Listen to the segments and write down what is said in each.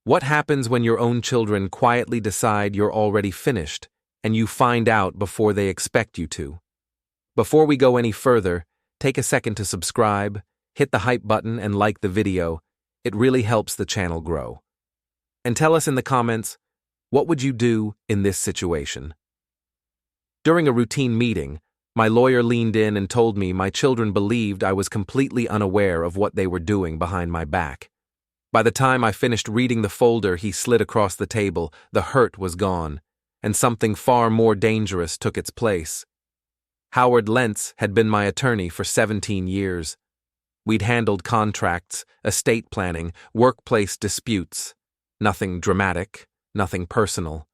What happens when your own children quietly decide you're already finished and you find out before they expect you to? Before we go any further, take a second to subscribe, hit the hype button and like the video. It really helps the channel grow. And tell us in the comments, what would you do in this situation? During a routine meeting, my lawyer leaned in and told me my children believed I was completely unaware of what they were doing behind my back. By the time I finished reading the folder he slid across the table, the hurt was gone, and something far more dangerous took its place. Howard Lentz had been my attorney for 17 years. We'd handled contracts, estate planning, workplace disputes. Nothing dramatic, nothing personal.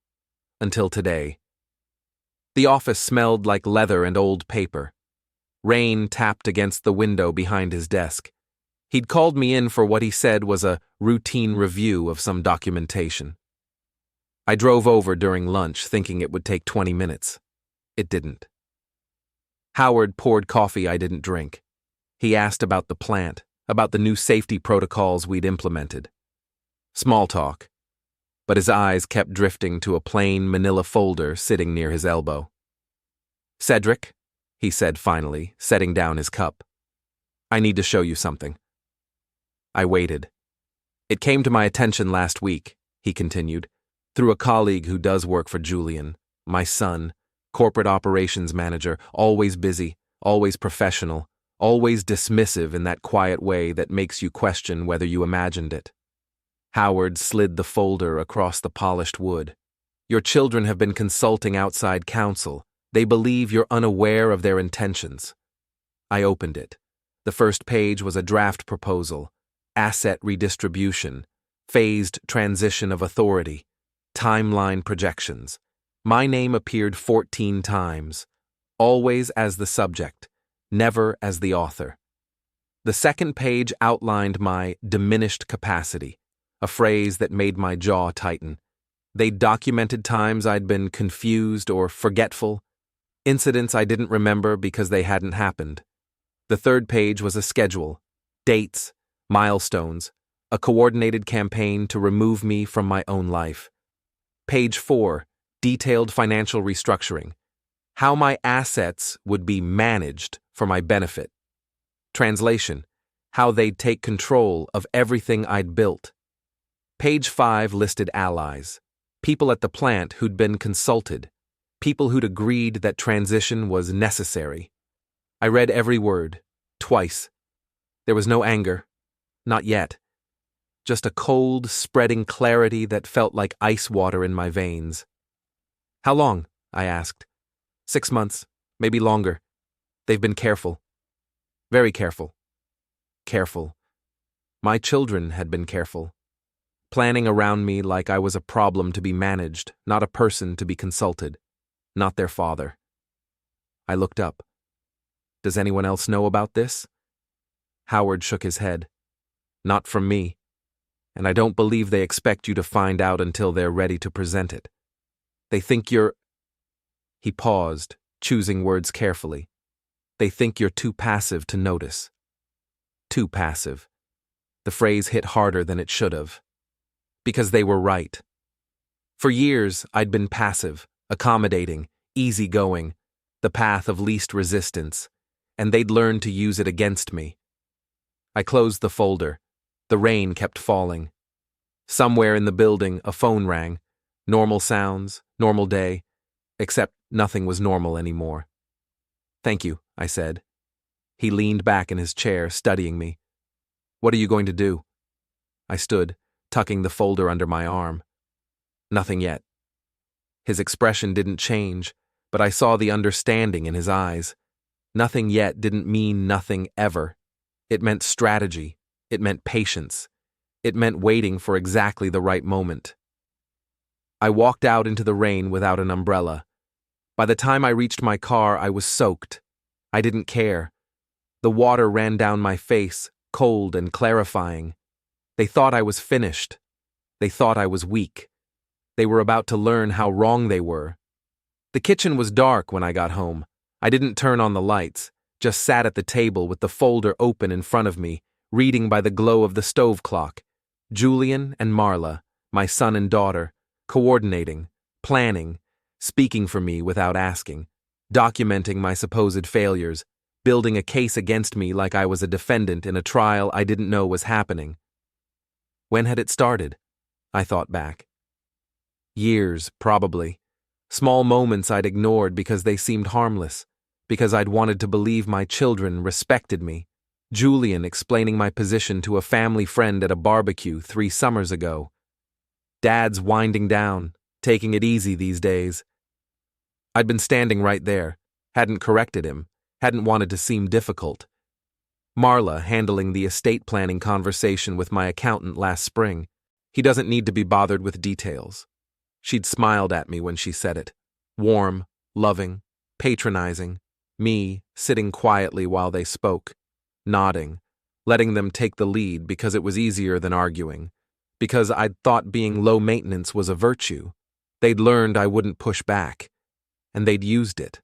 Until today. The office smelled like leather and old paper. Rain tapped against the window behind his desk. He'd called me in for what he said was a routine review of some documentation. I drove over during lunch thinking it would take 20 minutes. It didn't. Howard poured coffee I didn't drink. He asked about the plant, about the new safety protocols we'd implemented. Small talk. But his eyes kept drifting to a plain manila folder sitting near his elbow. "Cedric," he said finally, setting down his cup. "I need to show you something." I waited. "It came to my attention last week," he continued, "through a colleague who does work for Julian, my son, corporate operations manager, always busy, always professional, always dismissive in that quiet way that makes you question whether you imagined it." Howard slid the folder across the polished wood. "Your children have been consulting outside counsel. They believe you're unaware of their intentions." I opened it. The first page was a draft proposal, asset redistribution, phased transition of authority, timeline projections. My name appeared 14 times, always as the subject, never as the author. The second page outlined my diminished capacity, a phrase that made my jaw tighten. They documented times I'd been confused or forgetful, incidents I didn't remember because they hadn't happened. The third page was a schedule, dates, milestones, a coordinated campaign to remove me from my own life. Page 4, detailed financial restructuring, how my assets would be managed for my benefit. Translation, how they'd take control of everything I'd built. Page 5 listed allies, people at the plant who'd been consulted, people who'd agreed that transition was necessary. I read every word, twice. There was no anger, not yet. Just a cold, spreading clarity that felt like ice water in my veins. "How long?" I asked. 6 months, maybe longer. They've been careful. Very careful. Careful. My children had been careful. Planning around me like I was a problem to be managed, not a person to be consulted, not their father. I looked up. "Does anyone else know about this?" Howard shook his head. "Not from me. And I don't believe they expect you to find out until they're ready to present it. They think you're—" He paused, choosing words carefully. "They think you're too passive to notice." Too passive. The phrase hit harder than it should have. Because they were right. For years, I'd been passive, accommodating, easygoing, the path of least resistance, and they'd learned to use it against me. I closed the folder. The rain kept falling. Somewhere in the building, a phone rang. Normal sounds, normal day, except nothing was normal anymore. "Thank you," I said. He leaned back in his chair, studying me. "What are you going to do?" I stood, tucking the folder under my arm. "Nothing yet." His expression didn't change, but I saw the understanding in his eyes. Nothing yet didn't mean nothing ever. It meant strategy. It meant patience. It meant waiting for exactly the right moment. I walked out into the rain without an umbrella. By the time I reached my car, I was soaked. I didn't care. The water ran down my face, cold and clarifying. They thought I was finished. They thought I was weak. They were about to learn how wrong they were. The kitchen was dark when I got home. I didn't turn on the lights, just sat at the table with the folder open in front of me, reading by the glow of the stove clock. Julian and Marla, my son and daughter, coordinating, planning, speaking for me without asking, documenting my supposed failures, building a case against me like I was a defendant in a trial I didn't know was happening. When had it started? I thought back. Years, probably. Small moments I'd ignored because they seemed harmless, because I'd wanted to believe my children respected me. Julian explaining my position to a family friend at a barbecue 3 summers ago. Dad's winding down, taking it easy these days. I'd been standing right there, hadn't corrected him, hadn't wanted to seem difficult. Marla handling the estate planning conversation with my accountant last spring. He doesn't need to be bothered with details. She'd smiled at me when she said it. Warm, loving, patronizing. Me, sitting quietly while they spoke, nodding, letting them take the lead because it was easier than arguing, because I'd thought being low maintenance was a virtue. They'd learned I wouldn't push back, and they'd used it.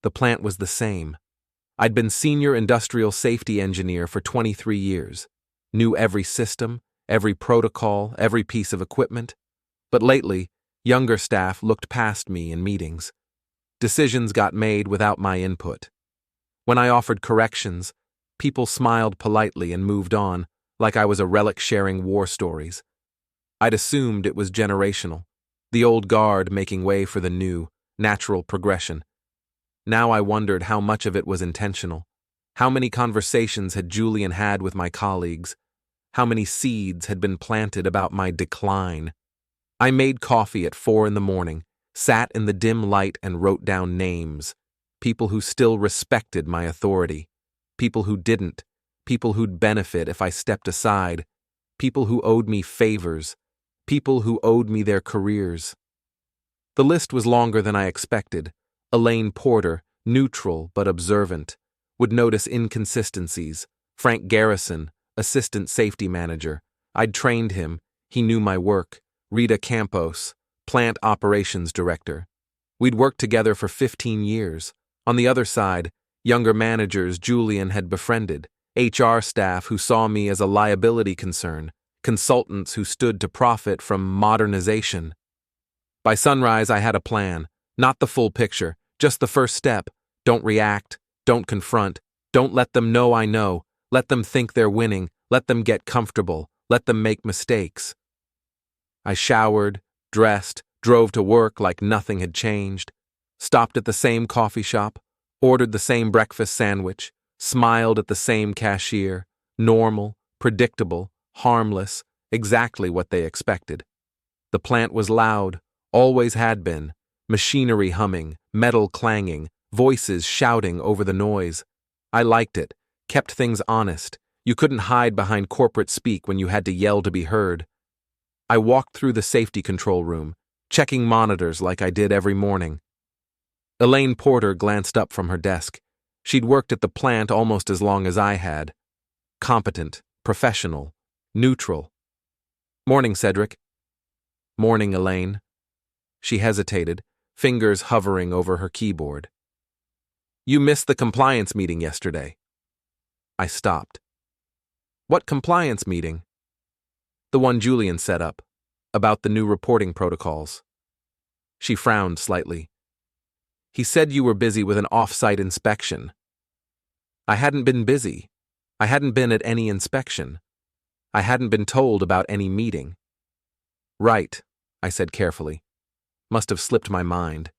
The plant was the same. I'd been senior industrial safety engineer for 23 years, knew every system, every protocol, every piece of equipment. But lately, younger staff looked past me in meetings. Decisions got made without my input. When I offered corrections, people smiled politely and moved on, like I was a relic sharing war stories. I'd assumed it was generational, the old guard making way for the new, natural progression. Now I wondered how much of it was intentional. How many conversations had Julian had with my colleagues? How many seeds had been planted about my decline? I made coffee at 4 a.m, sat in the dim light and wrote down names. People who still respected my authority. People who didn't. People who'd benefit if I stepped aside. People who owed me favors. People who owed me their careers. The list was longer than I expected. Elaine Porter, neutral but observant, would notice inconsistencies. Frank Garrison, assistant safety manager. I'd trained him. He knew my work. Rita Campos, plant operations director. We'd worked together for 15 years. On the other side, younger managers Julian had befriended, HR staff who saw me as a liability concern, consultants who stood to profit from modernization. By sunrise, I had a plan, not the full picture, just the first step. Don't react, don't confront, don't let them know I know, let them think they're winning, let them get comfortable, let them make mistakes. I showered, dressed, drove to work like nothing had changed, stopped at the same coffee shop, ordered the same breakfast sandwich, smiled at the same cashier, normal, predictable, harmless, exactly what they expected. The plant was loud, always had been, machinery humming, metal clanging, voices shouting over the noise. I liked it, kept things honest. You couldn't hide behind corporate speak when you had to yell to be heard. I walked through the safety control room, checking monitors like I did every morning. Elaine Porter glanced up from her desk. She'd worked at the plant almost as long as I had. Competent, professional, neutral. Morning, Cedric. Morning, Elaine. She hesitated, fingers hovering over her keyboard. You missed the compliance meeting yesterday. I stopped. What compliance meeting? The one Julian set up, about the new reporting protocols. She frowned slightly. He said you were busy with an off-site inspection. I hadn't been busy. I hadn't been at any inspection. I hadn't been told about any meeting. Right, I said carefully. Must have slipped my mind.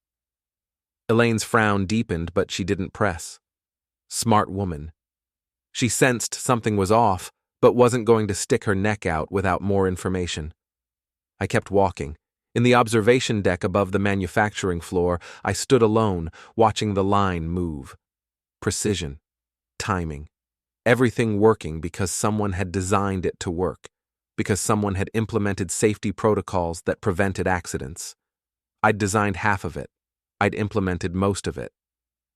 Elaine's frown deepened, but she didn't press. Smart woman. She sensed something was off, but wasn't going to stick her neck out without more information. I kept walking. In the observation deck above the manufacturing floor, I stood alone, watching the line move. Precision. Timing. Everything working because someone had designed it to work, because someone had implemented safety protocols that prevented accidents. I'd designed half of it. I'd implemented most of it.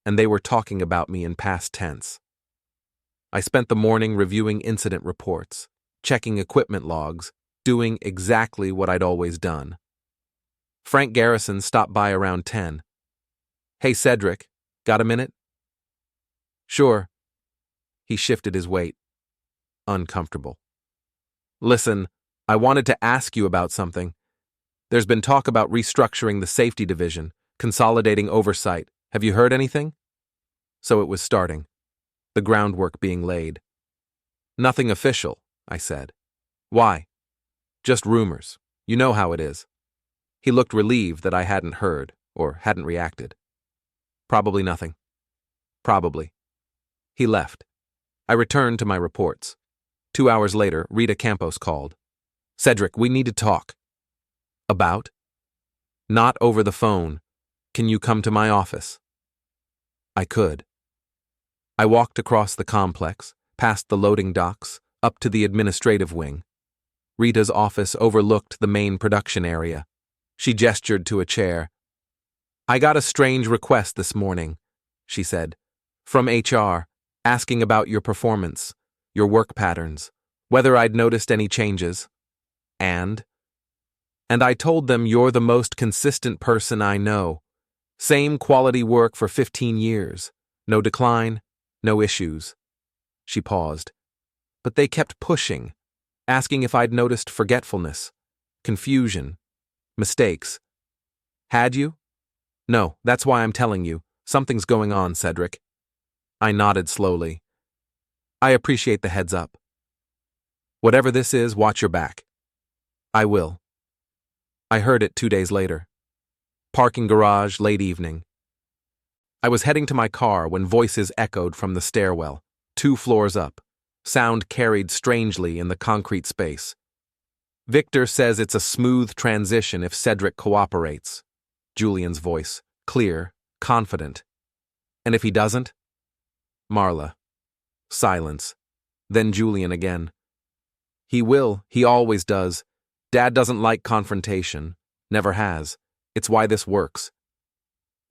And they were talking about me in past tense. I spent the morning reviewing incident reports, checking equipment logs, doing exactly what I'd always done. Frank Garrison stopped by around 10. Hey, Cedric, got a minute? Sure. He shifted his weight. Uncomfortable. Listen, I wanted to ask you about something. There's been talk about restructuring the safety division, consolidating oversight. Have you heard anything? So it was starting. The groundwork being laid. Nothing official, I said. Why? Just rumors. You know how it is. He looked relieved that I hadn't heard, or hadn't reacted. Probably nothing. Probably. He left. I returned to my reports. 2 hours later, Rita Campos called. Cedric, we need to talk. About? Not over the phone. Can you come to my office? I could. I walked across the complex, past the loading docks, up to the administrative wing. Rita's office overlooked the main production area. She gestured to a chair. I got a strange request this morning, she said, from HR, asking about your performance, your work patterns, whether I'd noticed any changes. And I told them you're the most consistent person I know. Same quality work for 15 years. No decline, no issues. She paused. But they kept pushing, asking if I'd noticed forgetfulness, confusion, mistakes. Had you? No, that's why I'm telling you. Something's going on, Cedric. I nodded slowly. I appreciate the heads up. Whatever this is, watch your back. I will. I heard it 2 days later. Parking garage, late evening. I was heading to my car when voices echoed from the stairwell, 2 floors up. Sound carried strangely in the concrete space. Victor says it's a smooth transition if Cedric cooperates. Julian's voice, clear, confident. And if he doesn't? Marla. Silence. Then Julian again. He will, he always does. Dad doesn't like confrontation. Never has. It's why this works.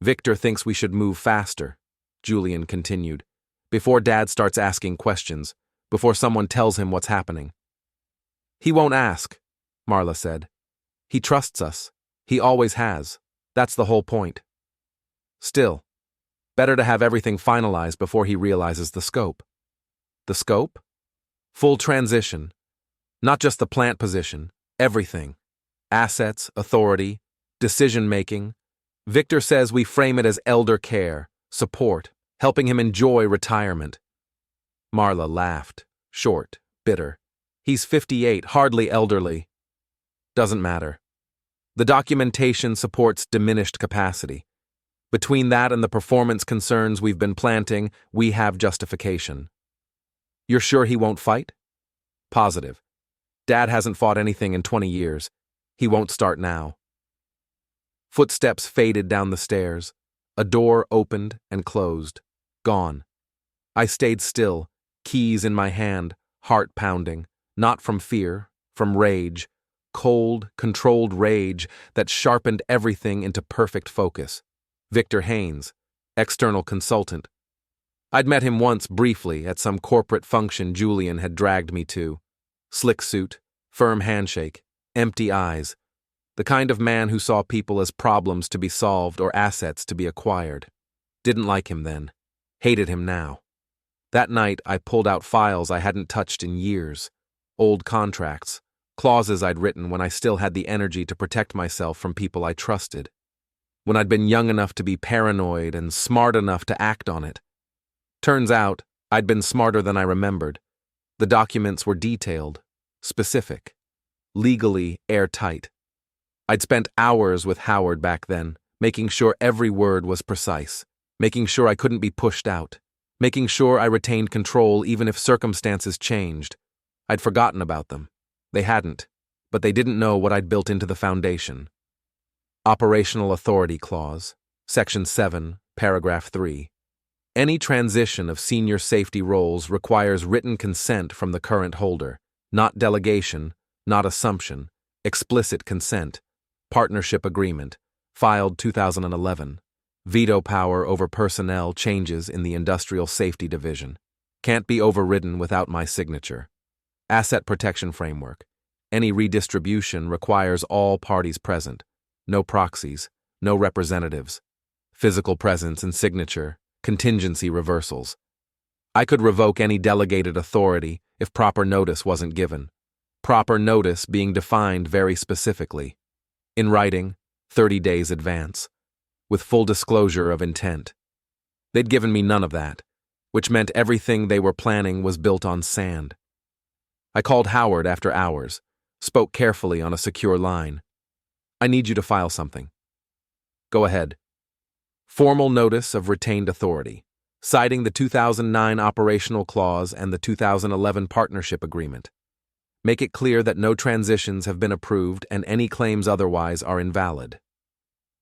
Victor thinks we should move faster, Julian continued, before Dad starts asking questions, before someone tells him what's happening. He won't ask, Marla said. He trusts us. He always has. That's the whole point. Still, better to have everything finalized before he realizes the scope. The scope? Full transition. Not just the plant position, everything. Assets, authority, decision-making. Victor says we frame it as elder care, support, helping him enjoy retirement. Marla laughed, short, bitter. He's 58, hardly elderly. Doesn't matter. The documentation supports diminished capacity. Between that and the performance concerns we've been planting, we have justification. You're sure he won't fight? Positive. Dad hasn't fought anything in 20 years. He won't start now. Footsteps faded down the stairs. A door opened and closed. Gone. I stayed still, keys in my hand, heart pounding, not from fear, from rage, cold, controlled rage that sharpened everything into perfect focus. Victor Haynes, external consultant. I'd met him once briefly at some corporate function Julian had dragged me to. Slick suit, firm handshake, empty eyes. The kind of man who saw people as problems to be solved or assets to be acquired. Didn't like him then. Hated him now. That night, I pulled out files I hadn't touched in years. Old contracts, clauses I'd written when I still had the energy to protect myself from people I trusted. When I'd been young enough to be paranoid and smart enough to act on it. Turns out, I'd been smarter than I remembered. The documents were detailed, specific, legally airtight. I'd spent hours with Howard back then, making sure every word was precise, making sure I couldn't be pushed out, making sure I retained control even if circumstances changed. I'd forgotten about them. They hadn't, but they didn't know what I'd built into the foundation. Operational Authority Clause, Section 7, Paragraph 3. Any transition of senior safety roles requires written consent from the current holder, not delegation, not assumption, explicit consent, partnership agreement, filed 2011, veto power over personnel changes in the Industrial Safety Division, can't be overridden without my signature. Asset Protection Framework, any redistribution requires all parties present, no proxies, no representatives, physical presence and signature, contingency reversals. I could revoke any delegated authority if proper notice wasn't given. Proper notice being defined very specifically. In writing, 30 days advance, with full disclosure of intent. They'd given me none of that, which meant everything they were planning was built on sand. I called Howard after hours, spoke carefully on a secure line. I need you to file something. Go ahead. Formal notice of retained authority, citing the 2009 operational clause and the 2011 partnership agreement. Make it clear that no transitions have been approved and any claims otherwise are invalid.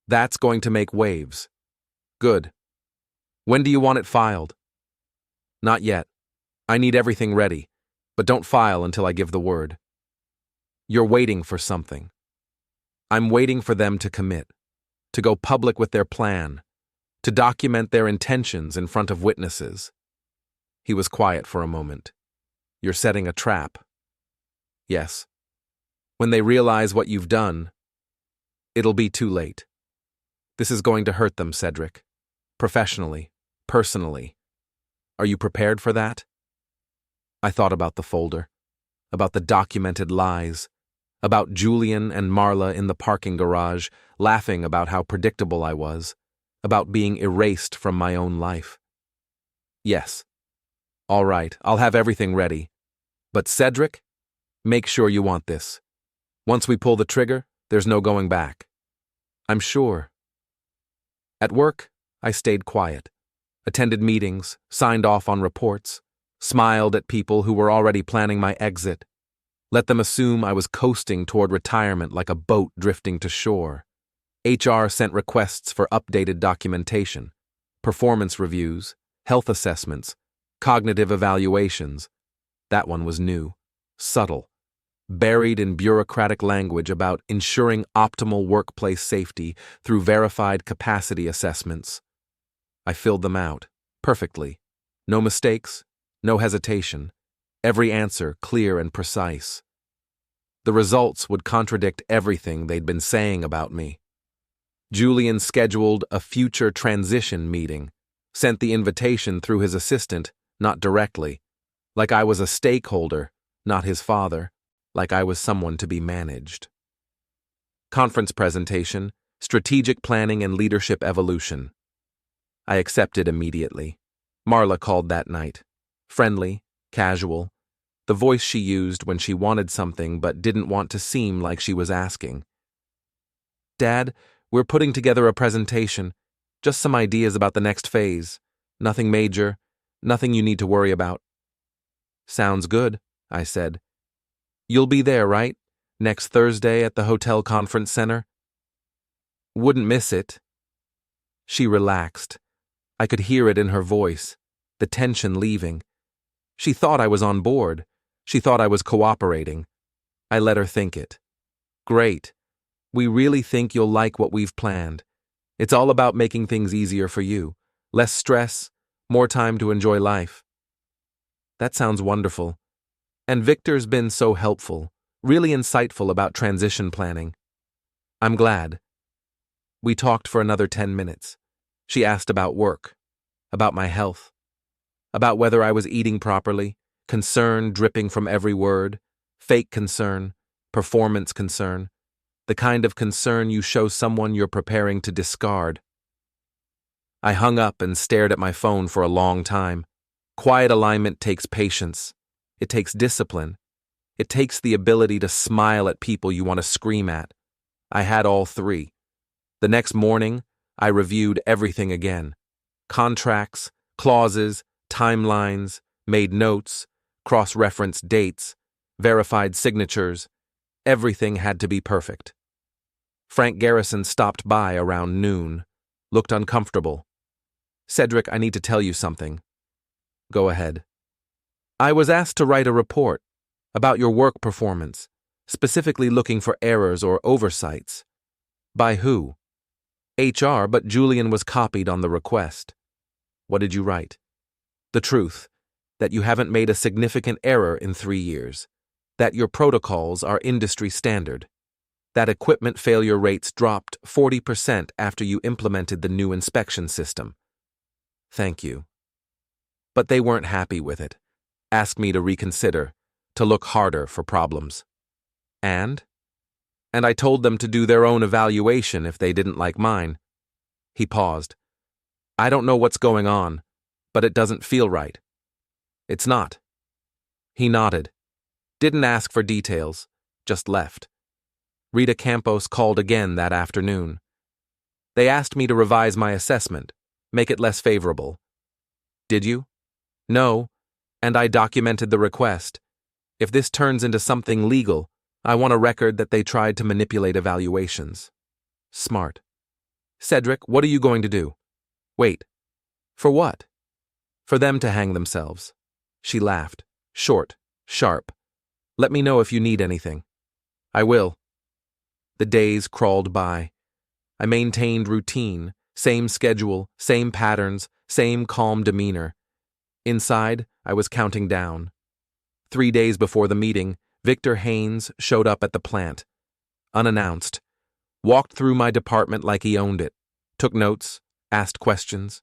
That's going to make waves. Good. When do you want it filed? Not yet. I need everything ready, but don't file until I give the word. You're waiting for something. I'm waiting for them to commit, to go public with their plan, to document their intentions in front of witnesses. He was quiet for a moment. You're setting a trap. Yes. When they realize what you've done, it'll be too late. This is going to hurt them, Cedric. Professionally, personally. Are you prepared for that? I thought about the folder, about the documented lies, about Julian and Marla in the parking garage, laughing about how predictable I was, about being erased from my own life. Yes. All right, I'll have everything ready. But Cedric, make sure you want this. Once we pull the trigger, there's no going back. I'm sure. At work, I stayed quiet, attended meetings, signed off on reports, smiled at people who were already planning my exit, let them assume I was coasting toward retirement like a boat drifting to shore. HR sent requests for updated documentation, performance reviews, health assessments, cognitive evaluations. That one was new, subtle, buried in bureaucratic language about ensuring optimal workplace safety through verified capacity assessments. I filled them out, perfectly. No mistakes, no hesitation. Every answer clear and precise. The results would contradict everything they'd been saying about me. Julian scheduled a future transition meeting, sent the invitation through his assistant, not directly, like I was a stakeholder, not his father, like I was someone to be managed. Conference presentation, strategic planning and leadership evolution. I accepted immediately. Marla called that night. Friendly, casual, the voice she used when she wanted something but didn't want to seem like she was asking. Dad, we're putting together a presentation, just some ideas about the next phase. Nothing major, nothing you need to worry about. Sounds good, I said. You'll be there, right? Next Thursday at the hotel conference center? Wouldn't miss it. She relaxed. I could hear it in her voice, the tension leaving. She thought I was on board. She thought I was cooperating. I let her think it. Great. We really think you'll like what we've planned. It's all about making things easier for you. Less stress, more time to enjoy life. That sounds wonderful. And Victor's been so helpful, really insightful about transition planning. I'm glad. We talked for another 10 minutes. She asked about work, about my health, about whether I was eating properly, concern dripping from every word, fake concern, performance concern, the kind of concern you show someone you're preparing to discard. I hung up and stared at my phone for a long time. Quiet alignment takes patience. It takes discipline. It takes the ability to smile at people you want to scream at. I had all three. The next morning, I reviewed everything again. Contracts, clauses, timelines, made notes, cross-referenced dates, verified signatures. Everything had to be perfect. Frank Garrison stopped by around noon, looked uncomfortable. Cedric, I need to tell you something. Go ahead. I was asked to write a report about your work performance, specifically looking for errors or oversights. By who? HR, but Julian was copied on the request. What did you write? The truth, that you haven't made a significant error in 3 years, that your protocols are industry standard, that equipment failure rates dropped 40% after you implemented the new inspection system. Thank you. But they weren't happy with it. Asked me to reconsider, to look harder for problems. And And I told them to do their own evaluation if they didn't like mine. He paused. I don't know what's going on, but it doesn't feel right. It's not. He nodded. Didn't ask for details, just left. Rita Campos called again that afternoon. They asked me to revise my assessment, make it less favorable. Did you? No, and I documented the request. If this turns into something legal, I want a record that they tried to manipulate evaluations. Smart. Cedric, what are you going to do? Wait. For what? For them to hang themselves. She laughed. Short, sharp. Let me know if you need anything. I will. The days crawled by. I maintained routine, same schedule, same patterns, same calm demeanor. Inside, I was counting down. 3 days before the meeting, Victor Haynes showed up at the plant. Unannounced. Walked through my department like he owned it. Took notes, asked questions.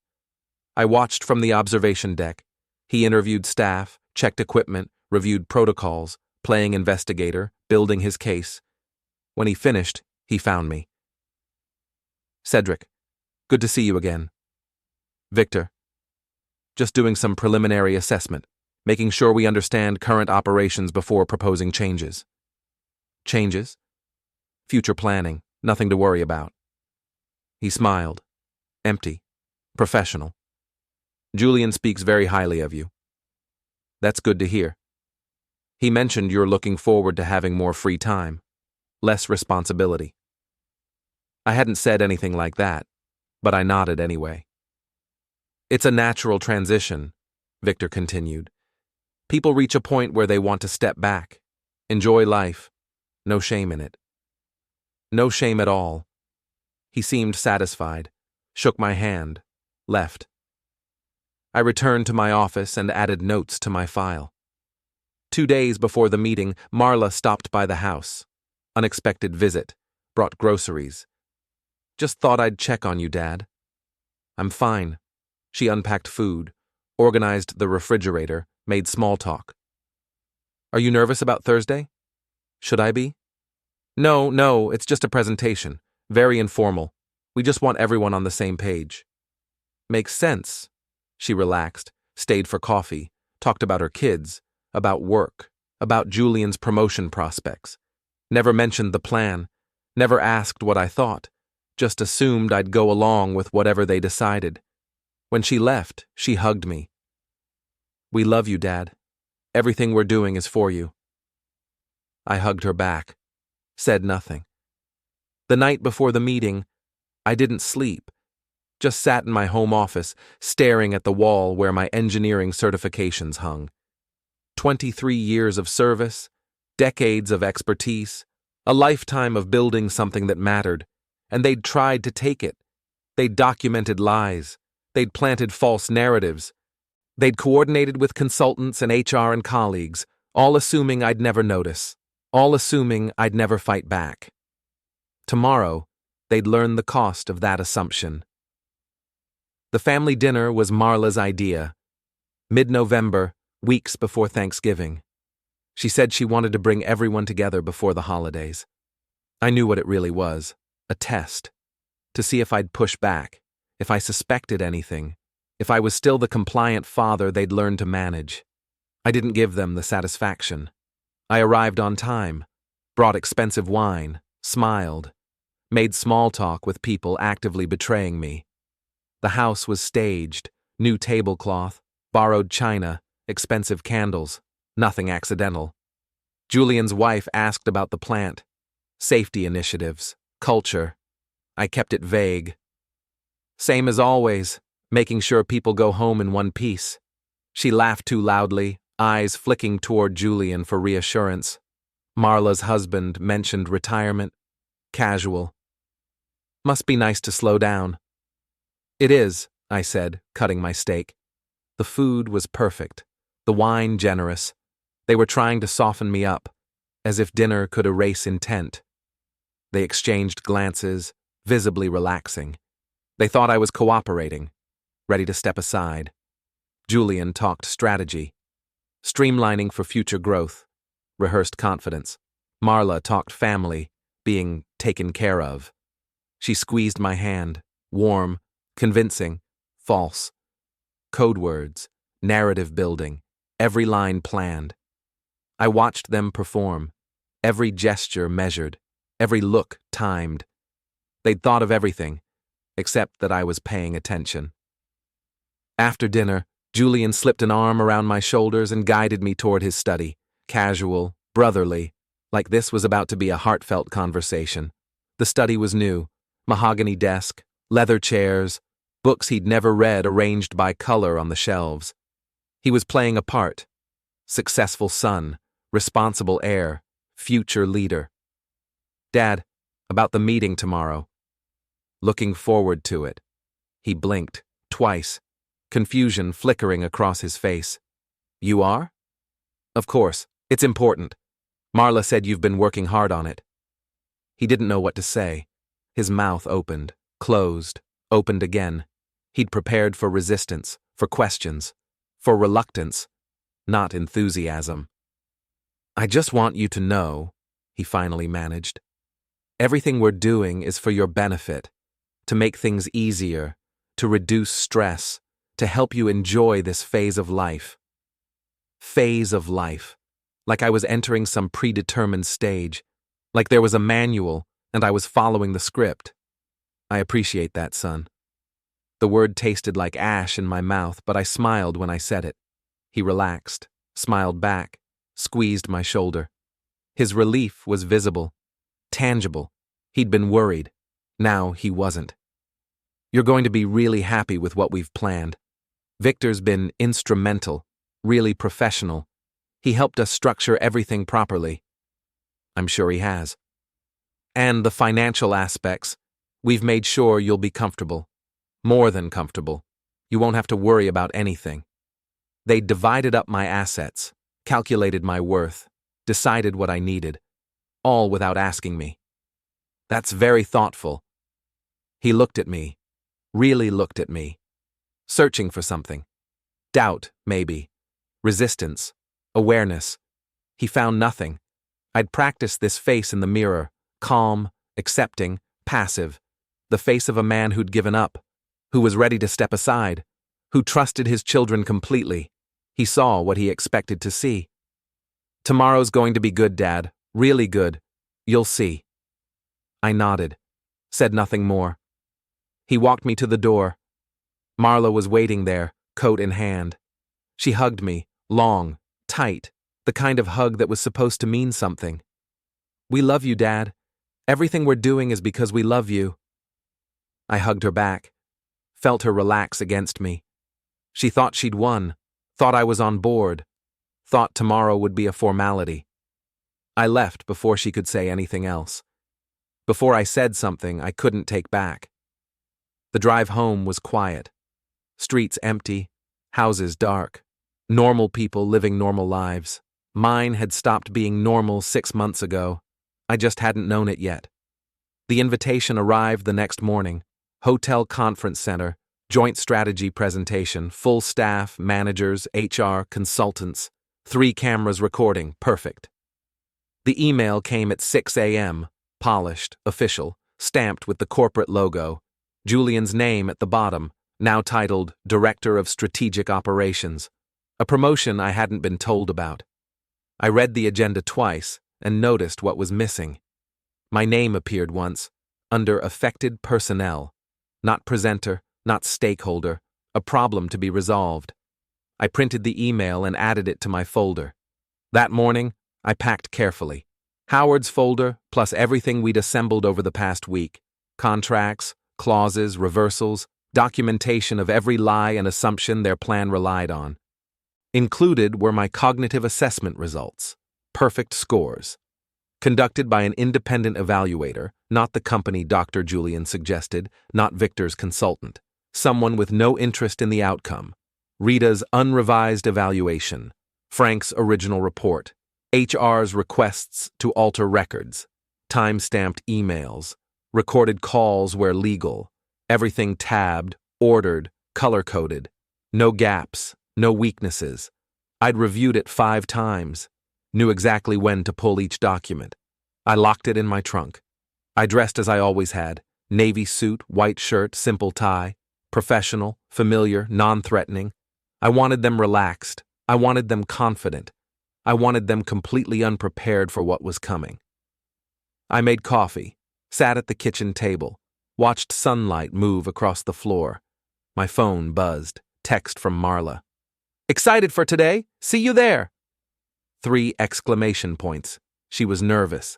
I watched from the observation deck. He interviewed staff, checked equipment, reviewed protocols, playing investigator, building his case. When he finished, he found me. Cedric, good to see you again. Victor, just doing some preliminary assessment, making sure we understand current operations before proposing changes. Changes? Future planning, nothing to worry about. He smiled. Empty. Professional. Julian speaks very highly of you. That's good to hear. He mentioned you're looking forward to having more free time, less responsibility. I hadn't said anything like that, but I nodded anyway. It's a natural transition, Victor continued. People reach a point where they want to step back, enjoy life. No shame in it. No shame at all. He seemed satisfied, shook my hand, left. I returned to my office and added notes to my file. 2 days before the meeting, Marla stopped by the house. Unexpected visit, brought groceries. Just thought I'd check on you, Dad. I'm fine. She unpacked food, organized the refrigerator, made small talk. Are you nervous about Thursday? Should I be? No, it's just a presentation. Very informal. We just want everyone on the same page. Makes sense. She relaxed, stayed for coffee, talked about her kids, about work, about Julian's promotion prospects. Never mentioned the plan, never asked what I thought, just assumed I'd go along with whatever they decided. When she left, she hugged me. We love you, Dad. Everything we're doing is for you. I hugged her back, said nothing. The night before the meeting, I didn't sleep, just sat in my home office, staring at the wall where my engineering certifications hung. 23 years of service, decades of expertise, a lifetime of building something that mattered, and they'd tried to take it. They'd documented lies. They'd planted false narratives. They'd coordinated with consultants and HR and colleagues, all assuming I'd never notice, all assuming I'd never fight back. Tomorrow, they'd learn the cost of that assumption. The family dinner was Marla's idea. Mid-November, weeks before Thanksgiving. She said she wanted to bring everyone together before the holidays. I knew what it really was, a test, to see if I'd push back, if I suspected anything, if I was still the compliant father they'd learned to manage. I didn't give them the satisfaction. I arrived on time, brought expensive wine, smiled, made small talk with people actively betraying me. The house was staged, new tablecloth, borrowed china, expensive candles, nothing accidental. Julian's wife asked about the plant, safety initiatives, culture. I kept it vague. Same as always, making sure people go home in one piece. She laughed too loudly, eyes flicking toward Julian for reassurance. Marla's husband mentioned retirement. Casual. Must be nice to slow down. It is, I said, cutting my steak. The food was perfect, the wine generous. They were trying to soften me up, as if dinner could erase intent. They exchanged glances, visibly relaxing. They thought I was cooperating, ready to step aside. Julian talked strategy, streamlining for future growth, rehearsed confidence. Marla talked family, being taken care of. She squeezed my hand, warm, convincing, false. Code words, narrative building, every line planned. I watched them perform, every gesture measured, every look timed. They'd thought of everything, except that I was paying attention. After dinner, Julian slipped an arm around my shoulders and guided me toward his study, casual, brotherly, like this was about to be a heartfelt conversation. The study was new, mahogany desk, leather chairs, books he'd never read arranged by color on the shelves. He was playing a part: successful son, responsible heir, future leader. Dad, about the meeting tomorrow. Looking forward to it. He blinked, twice, confusion flickering across his face. You are? Of course, it's important. Marla said you've been working hard on it. He didn't know what to say. His mouth opened, closed, opened again. He'd prepared for resistance, for questions, for reluctance, not enthusiasm. I just want you to know, he finally managed. Everything we're doing is for your benefit, to make things easier, to reduce stress, to help you enjoy this phase of life. Phase of life. Like I was entering some predetermined stage, like there was a manual and I was following the script. I appreciate that, son. The word tasted like ash in my mouth, but I smiled when I said it. He relaxed, smiled back, squeezed my shoulder. His relief was visible, tangible. He'd been worried. Now he wasn't. You're going to be really happy with what we've planned. Victor's been instrumental, really professional. He helped us structure everything properly. I'm sure he has. And the financial aspects, we've made sure you'll be comfortable. More than comfortable. You won't have to worry about anything. They divided up my assets, calculated my worth, decided what I needed, all without asking me. That's very thoughtful. He looked at me, really looked at me, searching for something. Doubt, maybe. Resistance. Awareness. He found nothing. I'd practiced this face in the mirror, calm, accepting, passive, the face of a man who'd given up, who was ready to step aside, who trusted his children completely. He saw what he expected to see. Tomorrow's going to be good, Dad, really good. You'll see. I nodded, said nothing more. He walked me to the door. Marla was waiting there, coat in hand. She hugged me, long, tight, the kind of hug that was supposed to mean something. We love you, Dad. Everything we're doing is because we love you. I hugged her back, felt her relax against me. She thought she'd won, thought I was on board, thought tomorrow would be a formality. I left before she could say anything else. Before I said something I couldn't take back. The drive home was quiet. Streets empty, houses dark. Normal people living normal lives. Mine had stopped being normal 6 months ago. I just hadn't known it yet. The invitation arrived the next morning. Hotel conference center, joint strategy presentation, full staff, managers, HR, consultants, 3 cameras recording, perfect. The email came at 6 a.m., polished, official, stamped with the corporate logo, Julian's name at the bottom, now titled Director of Strategic Operations, a promotion I hadn't been told about. I read the agenda twice and noticed what was missing. My name appeared once, under Affected Personnel, not presenter, not stakeholder, a problem to be resolved. I printed the email and added it to my folder. That morning, I packed carefully. Howard's folder, plus everything we'd assembled over the past week. Contracts, clauses, reversals, documentation of every lie and assumption their plan relied on. Included were my cognitive assessment results, perfect scores. Conducted by an independent evaluator, not the company Dr. Julian suggested, not Victor's consultant. Someone with no interest in the outcome. Rita's unrevised evaluation. Frank's original report. HR's requests to alter records. Time-stamped emails. Recorded calls where legal. Everything tabbed, ordered, color-coded. No gaps, no weaknesses. I'd reviewed it 5 times. Knew exactly when to pull each document. I locked it in my trunk. I dressed as I always had: navy suit, white shirt, simple tie, professional, familiar, non-threatening. I wanted them relaxed. I wanted them confident. I wanted them completely unprepared for what was coming. I made coffee, sat at the kitchen table, watched sunlight move across the floor. My phone buzzed. Text from Marla. "Excited for today? See you there!" 3 exclamation points. She was nervous,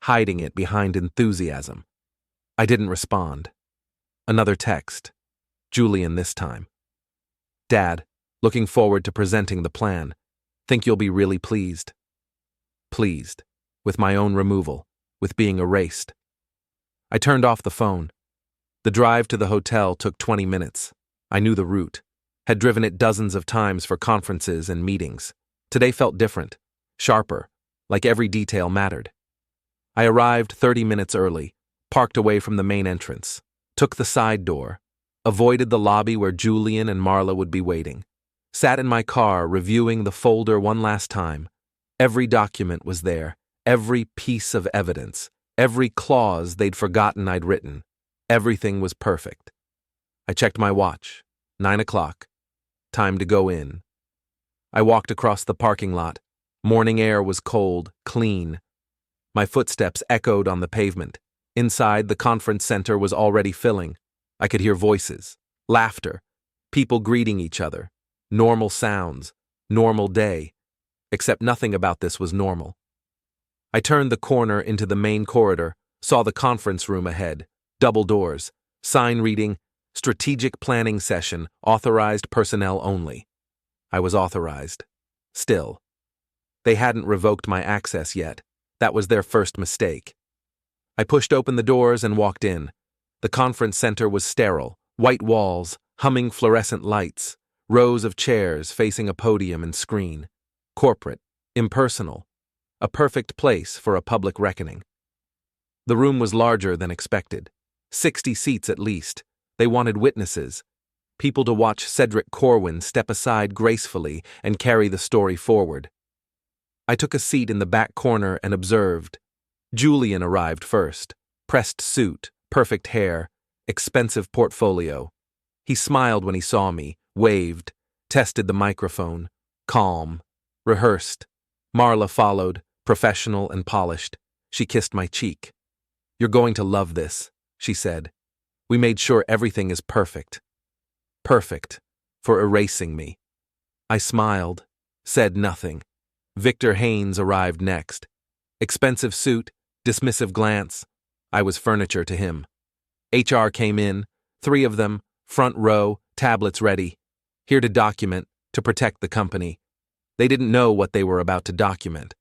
hiding it behind enthusiasm. I didn't respond. Another text. Julian this time. "Dad, looking forward to presenting the plan. Think you'll be really pleased." Pleased. With my own removal. With being erased. I turned off the phone. The drive to the hotel took 20 minutes. I knew the route. Had driven it dozens of times for conferences and meetings. Today felt different. Sharper. Like every detail mattered. I arrived 30 minutes early. Parked away from the main entrance. Took the side door. Avoided the lobby where Julian and Marla would be waiting. Sat in my car reviewing the folder one last time. Every document was there. Every piece of evidence. Every clause they'd forgotten I'd written. Everything was perfect. I checked my watch. 9 o'clock. Time to go in. I walked across the parking lot. Morning air was cold, clean. My footsteps echoed on the pavement. Inside, the conference center was already filling. I could hear voices, laughter, people greeting each other, normal sounds, normal day, except nothing about this was normal. I turned the corner into the main corridor, saw the conference room ahead, double doors, sign reading, "Strategic Planning Session, Authorized Personnel Only." I was authorized. Still. They hadn't revoked my access yet. That was their first mistake. I pushed open the doors and walked in. The conference center was sterile, white walls, humming fluorescent lights, rows of chairs facing a podium and screen. Corporate, impersonal. A perfect place for a public reckoning. The room was larger than expected. 60 seats at least. They wanted witnesses. People to watch Cedric Corwin step aside gracefully and carry the story forward. I took a seat in the back corner and observed. Julian arrived first. Pressed suit, perfect hair, expensive portfolio. He smiled when he saw me, waved, tested the microphone. Calm. Rehearsed. Marla followed, professional and polished. She kissed my cheek. "You're going to love this," she said. "We made sure everything is perfect." Perfect. For erasing me. I smiled, said nothing. Victor Haynes arrived next. Expensive suit, dismissive glance. I was furniture to him. HR came in, 3 of them, front row, tablets ready. Here to document, to protect the company. They didn't know what they were about to document.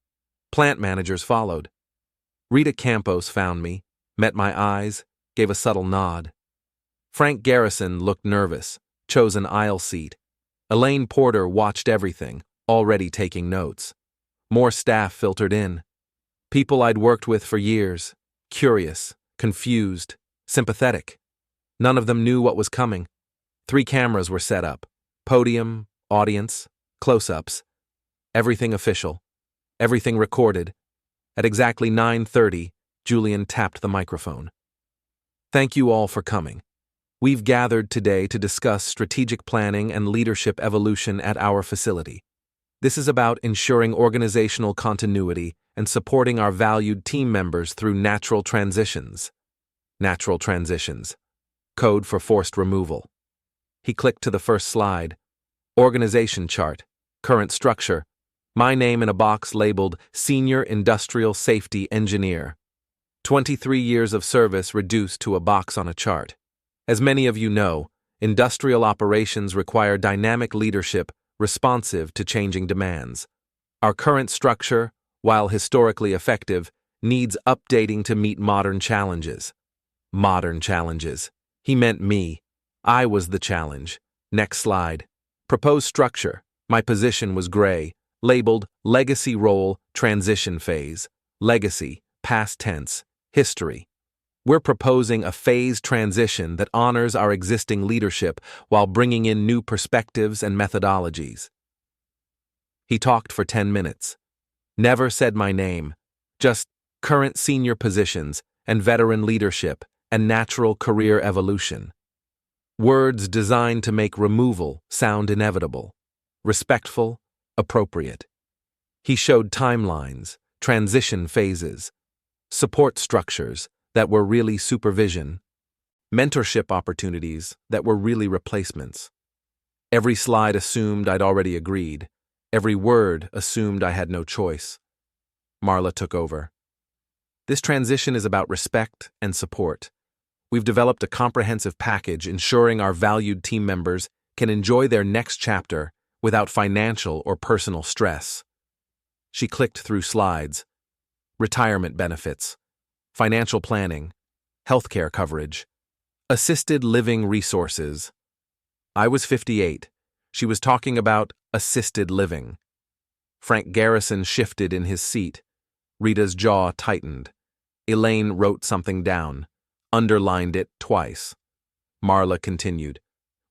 Plant managers followed. Rita Campos found me, met my eyes, gave a subtle nod. Frank Garrison looked nervous, chose an aisle seat. Elaine Porter watched everything, already taking notes. More staff filtered in. People I'd worked with for years, curious, confused, sympathetic. None of them knew what was coming. 3 cameras were set up. Podium, audience, close-ups. Everything official. Everything recorded. At exactly 9:30, Julian tapped the microphone. "Thank you all for coming. We've gathered today to discuss strategic planning and leadership evolution at our facility. This is about ensuring organizational continuity and supporting our valued team members through natural transitions. Natural transitions. Code for forced removal." He clicked to the first slide. Organization chart. Current structure. My name in a box labeled Senior Industrial Safety Engineer. 23 years of service reduced to a box on a chart. As many of you know, industrial operations require dynamic leadership responsive to changing demands. Our current structure, while historically effective, needs updating to meet modern challenges. Modern challenges. He meant me. I was the challenge. Next slide. Proposed structure. My position was gray, labeled Legacy Role, Transition Phase. Legacy, past tense, history. We're proposing a phased transition that honors our existing leadership while bringing in new perspectives and methodologies. He talked for 10 minutes. Never said my name, just current senior positions and veteran leadership, and natural career evolution. Words designed to make removal sound inevitable, respectful, appropriate. He showed timelines, transition phases, support structures that were really supervision, mentorship opportunities that were really replacements. Every slide assumed I'd already agreed. Every word assumed I had no choice. Marla took over. This transition is about respect and support. We've developed a comprehensive package ensuring our valued team members can enjoy their next chapter without financial or personal stress. She clicked through slides. Retirement benefits, financial planning, healthcare coverage, assisted living resources. I was 58. She was talking about assisted living. Frank Garrison shifted in his seat. Rita's jaw tightened. Elaine wrote something down, underlined it twice. Marla continued.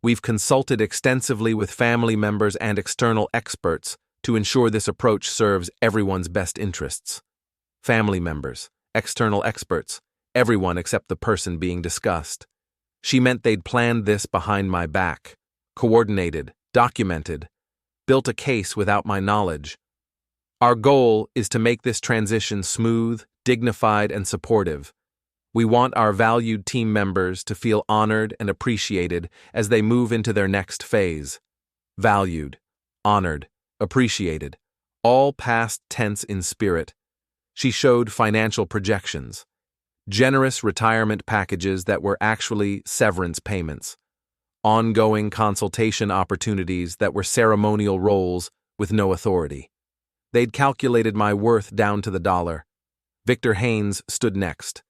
We've consulted extensively with family members and external experts to ensure this approach serves everyone's best interests. Family members, external experts, everyone except the person being discussed. She meant they'd planned this behind my back, coordinated, documented, built a case without my knowledge. Our goal is to make this transition smooth, dignified, and supportive. We want our valued team members to feel honored and appreciated as they move into their next phase. Valued, honored, appreciated, all past tense in spirit. She showed financial projections, generous retirement packages that were actually severance payments, ongoing consultation opportunities that were ceremonial roles with no authority. They'd calculated my worth down to the dollar. Victor Haynes stood next.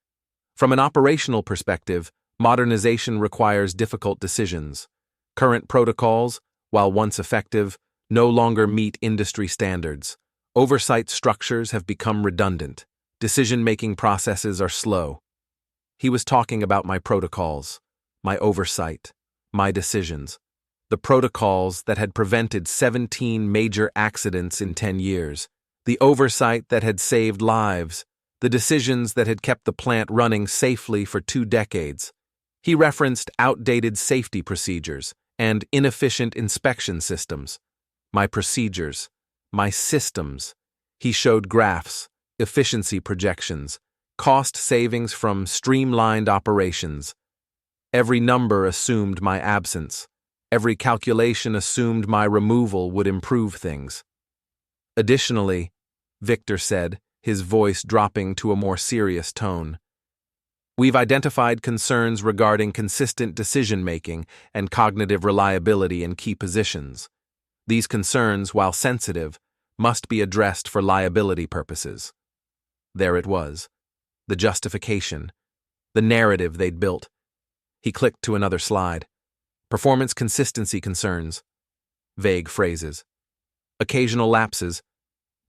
From an operational perspective, modernization requires difficult decisions. Current protocols, while once effective, no longer meet industry standards. Oversight structures have become redundant. Decision-making processes are slow. He was talking about my protocols, my oversight, my decisions. The protocols that had prevented 17 major accidents in 10 years. The oversight that had saved lives. The decisions that had kept the plant running safely for 2 decades. He referenced outdated safety procedures and inefficient inspection systems. My procedures, my systems. He showed graphs, efficiency projections, cost savings from streamlined operations. Every number assumed my absence. Every calculation assumed my removal would improve things. Additionally, Victor said, his voice dropping to a more serious tone, we've identified concerns regarding consistent decision-making and cognitive reliability in key positions. These concerns, while sensitive, must be addressed for liability purposes. There it was. The justification. The narrative they'd built. He clicked to another slide. Performance consistency concerns. Vague phrases. Occasional lapses.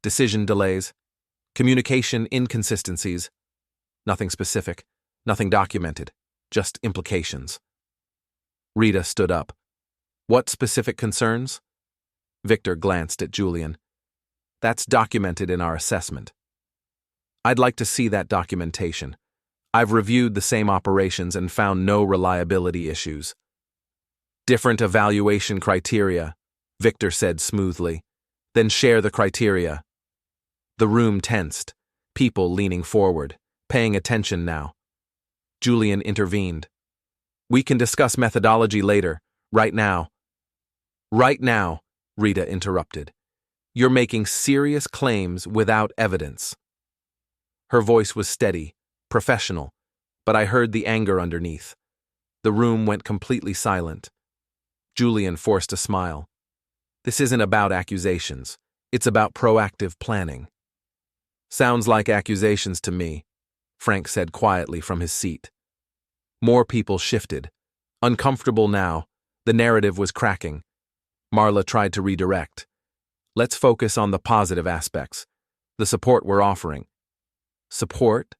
Decision delays. Communication inconsistencies. Nothing specific. Nothing documented. Just implications. Rita stood up. What specific concerns? Victor glanced at Julian. That's documented in our assessment. I'd like to see that documentation. I've reviewed the same operations and found no reliability issues. Different evaluation criteria, Victor said smoothly. Then share the criteria. The room tensed, people leaning forward, paying attention now. Julian intervened. We can discuss methodology later, right now. Right now, Rita interrupted. You're making serious claims without evidence. Her voice was steady, professional, but I heard the anger underneath. The room went completely silent. Julian forced a smile. This isn't about accusations. It's about proactive planning. Sounds like accusations to me, Frank said quietly from his seat. More people shifted. Uncomfortable now, the narrative was cracking. Marla tried to redirect. Let's focus on the positive aspects, the support we're offering. Support?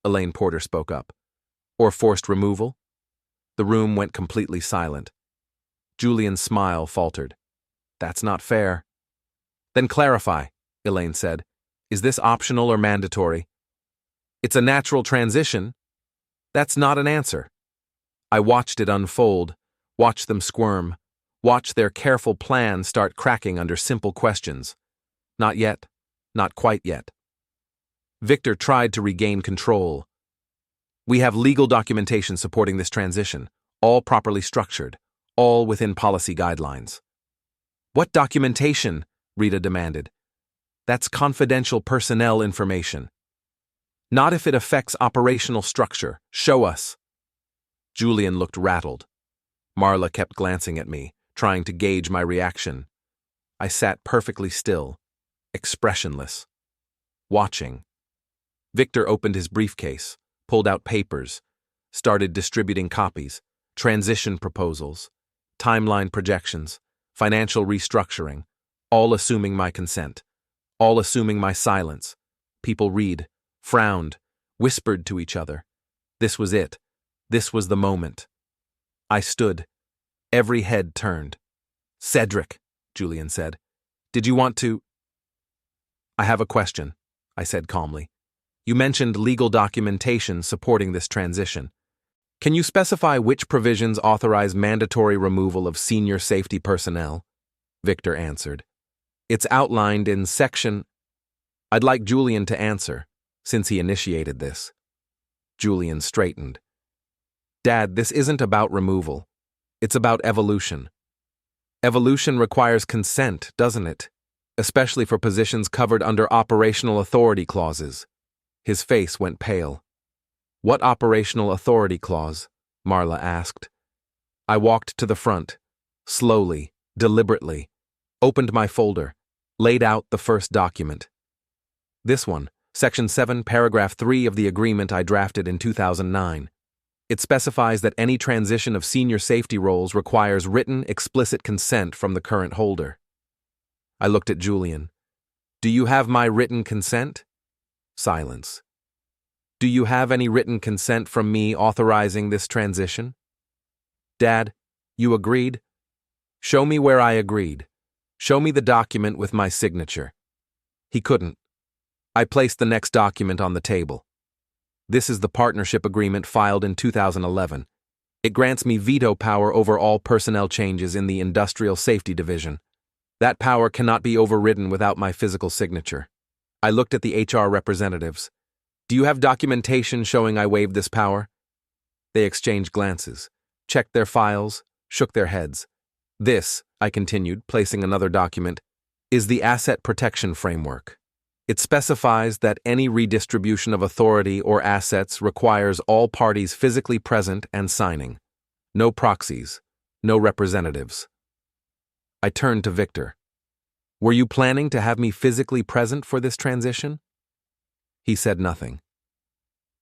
Elaine Porter spoke up. Or forced removal? The room went completely silent. Julian's smile faltered. That's not fair. Then clarify, Elaine said. Is this optional or mandatory? It's a natural transition. That's not an answer. I watched it unfold, watched them squirm, watched their careful plan start cracking under simple questions. Not yet. Not quite yet. Victor tried to regain control. We have legal documentation supporting this transition, all properly structured, all within policy guidelines. What documentation? Rita demanded. That's confidential personnel information. Not if it affects operational structure. Show us. Julian looked rattled. Marla kept glancing at me, trying to gauge my reaction. I sat perfectly still, expressionless, watching. Victor opened his briefcase, pulled out papers, started distributing copies, transition proposals, timeline projections, financial restructuring, all assuming my consent, all assuming my silence. People read, frowned, whispered to each other. This was it. This was the moment. I stood. Every head turned. Cedric, Julian said. Did you want to? I have a question, I said calmly. You mentioned legal documentation supporting this transition. Can you specify which provisions authorize mandatory removal of senior safety personnel? Victor answered. It's outlined in section. I'd like Julian to answer, since he initiated this. Julian straightened. Dad, this isn't about removal. It's about evolution. Evolution requires consent, doesn't it? Especially for positions covered under operational authority clauses. His face went pale. What operational authority clause? Marla asked. I walked to the front, slowly, deliberately, opened my folder, laid out the first document. This one, Section 7, Paragraph 3 of the agreement I drafted in 2009. It specifies that any transition of senior safety roles requires written, explicit consent from the current holder. I looked at Julian. Do you have my written consent? Silence. Do you have any written consent from me authorizing this transition? Dad, you agreed? Show me where I agreed. Show me the document with my signature. He couldn't. I placed the next document on the table. This is the partnership agreement filed in 2011. It grants me veto power over all personnel changes in the Industrial Safety Division. That power cannot be overridden without my physical signature. I looked at the HR representatives. Do you have documentation showing I waived this power? They exchanged glances, checked their files, shook their heads. This, I continued, placing another document, is the Asset Protection Framework. It specifies that any redistribution of authority or assets requires all parties physically present and signing. No proxies, no representatives. I turned to Victor. Were you planning to have me physically present for this transition? He said nothing.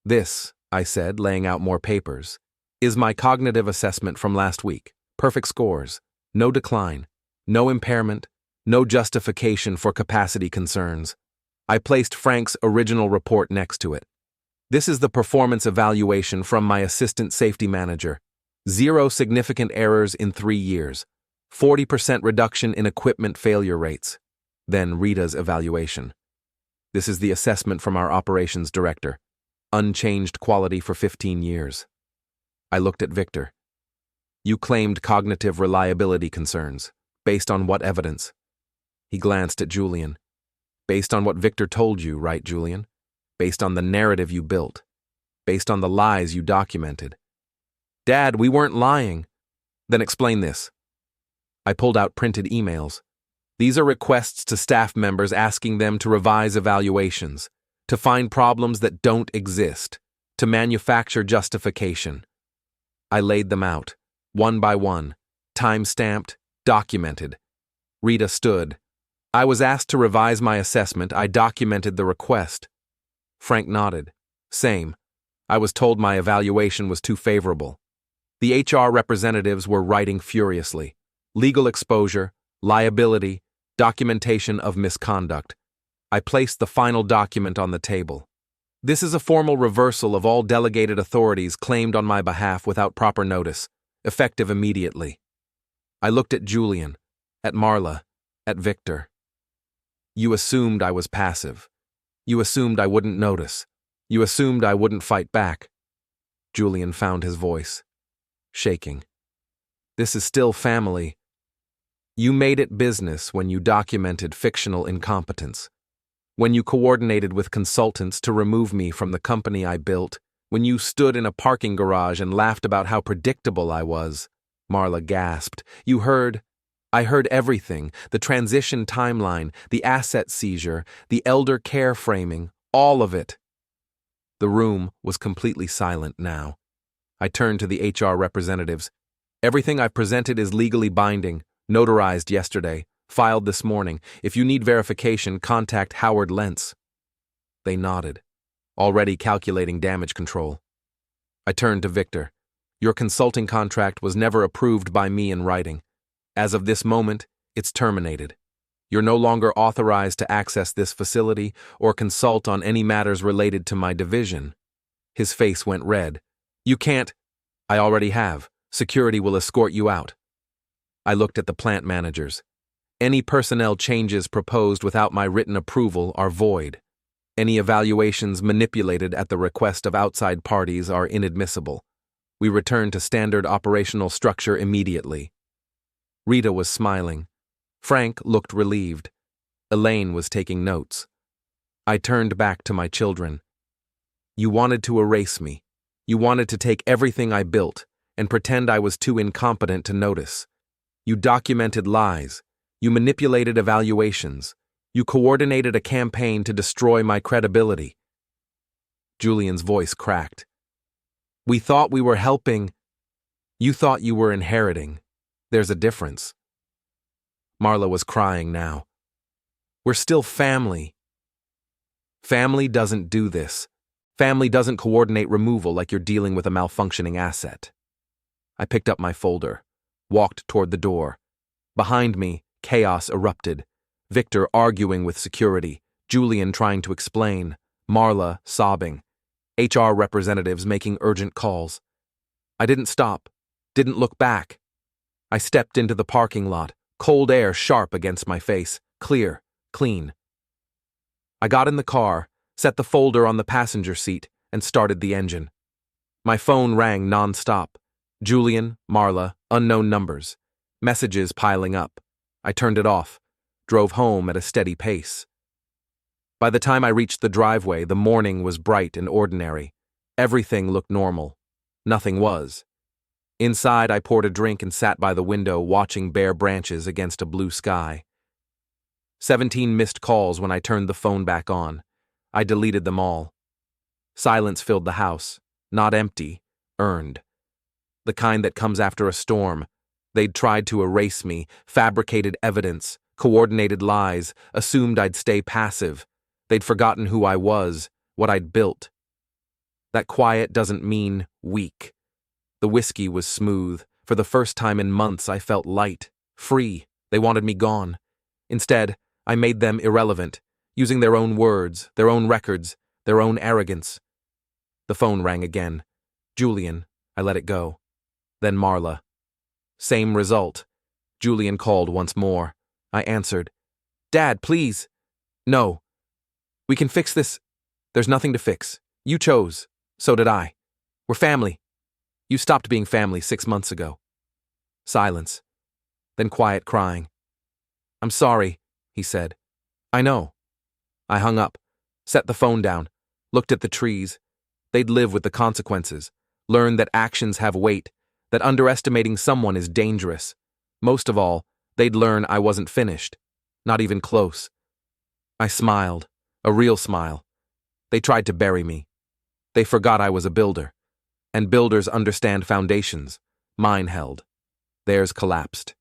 This, I said, laying out more papers, is my cognitive assessment from last week. Perfect scores, no decline, no impairment, no justification for capacity concerns. I placed Frank's original report next to it. This is the performance evaluation from my assistant safety manager. 0 significant errors in 3 years. 40% reduction in equipment failure rates. Then Rita's evaluation. This is the assessment from our operations director. Unchanged quality for 15 years. I looked at Victor. You claimed cognitive reliability concerns. Based on what evidence? He glanced at Julian. Based on what Victor told you, right, Julian? Based on the narrative you built. Based on the lies you documented. Dad, we weren't lying. Then explain this. I pulled out printed emails. These are requests to staff members asking them to revise evaluations, to find problems that don't exist, to manufacture justification. I laid them out, one by one, time-stamped, documented. Rita stood. I was asked to revise my assessment. I documented the request. Frank nodded. Same. I was told my evaluation was too favorable. The HR representatives were writing furiously. Legal exposure, liability, documentation of misconduct. I placed the final document on the table. This is a formal reversal of all delegated authorities claimed on my behalf without proper notice, effective immediately. I looked at Julian, at Marla, at Victor. You assumed I was passive. You assumed I wouldn't notice. You assumed I wouldn't fight back. Julian found his voice, shaking. This is still family. You made it business when you documented fictional incompetence. When you coordinated with consultants to remove me from the company I built. When you stood in a parking garage and laughed about how predictable I was. Marla gasped. I heard everything, the transition timeline, the asset seizure, the elder care framing, all of it. The room was completely silent now. I turned to the HR representatives. Everything I've presented is legally binding, notarized yesterday, filed this morning. If you need verification, contact Howard Lentz. They nodded, already calculating damage control. I turned to Victor. Your consulting contract was never approved by me in writing. As of this moment, it's terminated. You're no longer authorized to access this facility or consult on any matters related to my division. His face went red. You can't. I already have. Security will escort you out. I looked at the plant managers. Any personnel changes proposed without my written approval are void. Any evaluations manipulated at the request of outside parties are inadmissible. We returned to standard operational structure immediately. Rita was smiling. Frank looked relieved. Elaine was taking notes. I turned back to my children. You wanted to erase me. You wanted to take everything I built and pretend I was too incompetent to notice. You documented lies. You manipulated evaluations. You coordinated a campaign to destroy my credibility. Julian's voice cracked. We thought we were helping. You thought you were inheriting. There's a difference. Marla was crying now. We're still family. Family doesn't do this. Family doesn't coordinate removal like you're dealing with a malfunctioning asset. I picked up my folder, walked toward the door. Behind me, chaos erupted. Victor arguing with security, Julian trying to explain, Marla sobbing, HR representatives making urgent calls. I didn't stop, didn't look back. I stepped into the parking lot, cold air sharp against my face, clear, clean. I got in the car, set the folder on the passenger seat, and started the engine. My phone rang non-stop. Julian, Marla, unknown numbers. Messages piling up. I turned it off, drove home at a steady pace. By the time I reached the driveway, the morning was bright and ordinary. Everything looked normal. Nothing was. Inside, I poured a drink and sat by the window watching bare branches against a blue sky. 17 missed calls when I turned the phone back on. I deleted them all. Silence filled the house, not empty, earned. The kind that comes after a storm. They'd tried to erase me, fabricated evidence, coordinated lies, assumed I'd stay passive. They'd forgotten who I was, what I'd built. That quiet doesn't mean weak. The whiskey was smooth. For the first time in months, I felt light, free. They wanted me gone. Instead, I made them irrelevant, using their own words, their own records, their own arrogance. The phone rang again. Julian, I let it go. Then Marla. Same result. Julian called once more. I answered. Dad, please. No. We can fix this. There's nothing to fix. You chose. So did I. We're family. You stopped being family 6 months ago. Silence. Then quiet crying. I'm sorry, he said. I know. I hung up, set the phone down, looked at the trees. They'd live with the consequences, learn that actions have weight, that underestimating someone is dangerous. Most of all, they'd learn I wasn't finished, not even close. I smiled, a real smile. They tried to bury me. They forgot I was a builder. And builders understand foundations. Mine held. Theirs collapsed.